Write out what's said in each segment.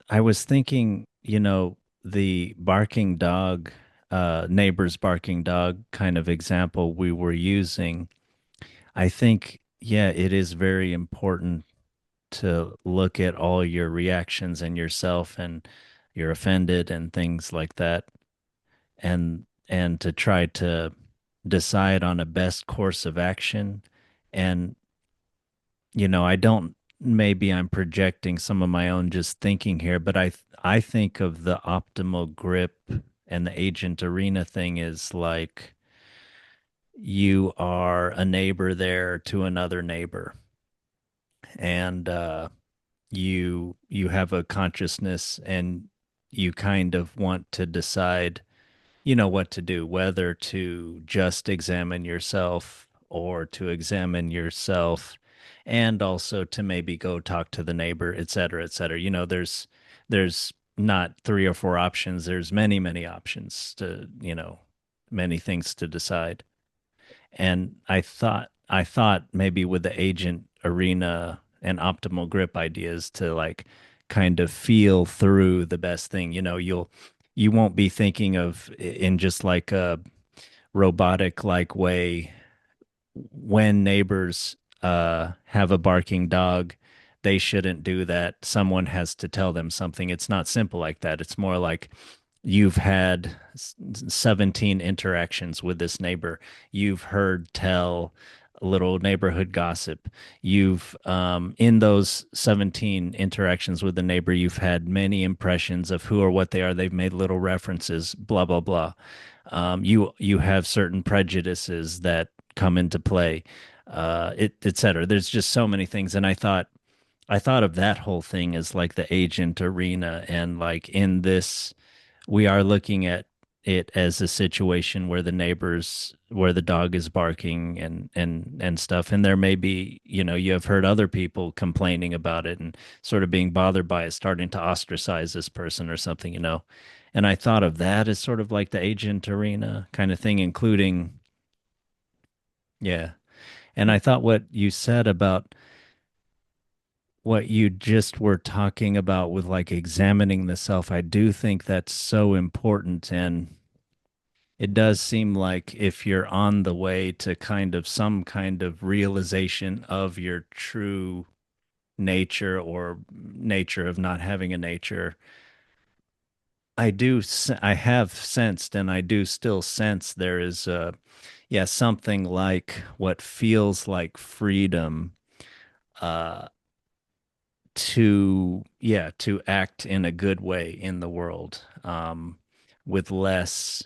I was thinking, the barking dog, neighbor's barking dog kind of example we were using. I think, yeah, it is very important to look at all your reactions and yourself and you're offended and things like that, and to try to decide on a best course of action. And I don't, maybe I'm projecting some of my own just thinking here, but I think of the optimal grip and the agent arena thing is like you are a neighbor there to another neighbor, and you have a consciousness, and you kind of want to decide what to do, whether to just examine yourself or to examine yourself and also to maybe go talk to the neighbor, et cetera, et cetera. There's not three or four options. There's many, many options to, many things to decide. And I thought maybe with the agent arena and optimal grip ideas to like kind of feel through the best thing. You won't be thinking of in just like a robotic like way when neighbors have a barking dog, they shouldn't do that. Someone has to tell them something. It's not simple like that. It's more like you've had 17 interactions with this neighbor. You've heard tell a little neighborhood gossip. You've, in those 17 interactions with the neighbor, you've had many impressions of who or what they are. They've made little references, blah, blah, blah. You have certain prejudices that come into play, et cetera. There's just so many things. And I thought of that whole thing as like the agent arena. And like in this, we are looking at it as a situation where where the dog is barking and stuff. And there may be, you have heard other people complaining about it and sort of being bothered by it, starting to ostracize this person or something. And I thought of that as sort of like the agent arena kind of thing, including, yeah. And I thought what you said about what you just were talking about with like examining the self, I do think that's so important. And it does seem like if you're on the way to kind of some kind of realization of your true nature or nature of not having a nature, I have sensed and I do still sense there is yeah, something like what feels like freedom, uh to act in a good way in the world, with less,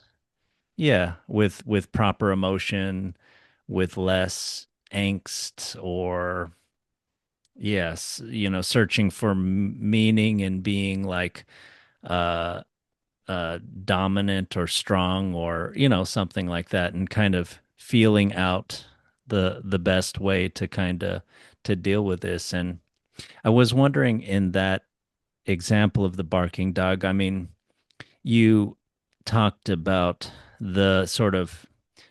yeah, with proper emotion, with less angst, or yes, searching for meaning and being like uh dominant or strong, or something like that, and kind of feeling out the best way to kind of to deal with this. And I was wondering, in that example of the barking dog, I mean, you talked about the sort of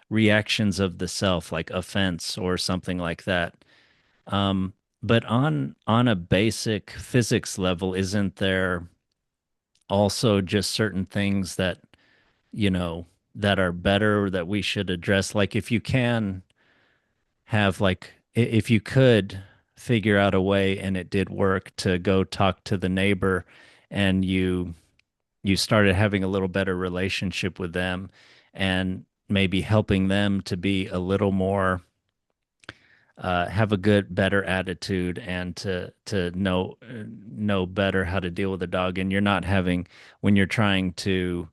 reactions of the self, like offense or something like that. Um, but on a basic physics level, isn't there also just certain things that, you know, that are better that we should address? Like if you can have like if you could figure out a way and it did work to go talk to the neighbor, and you started having a little better relationship with them, and maybe helping them to be a little more, have a better attitude, and to know better how to deal with the dog. And you're not having, when you're trying to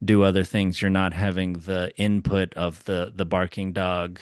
do other things, you're not having the input of the barking dog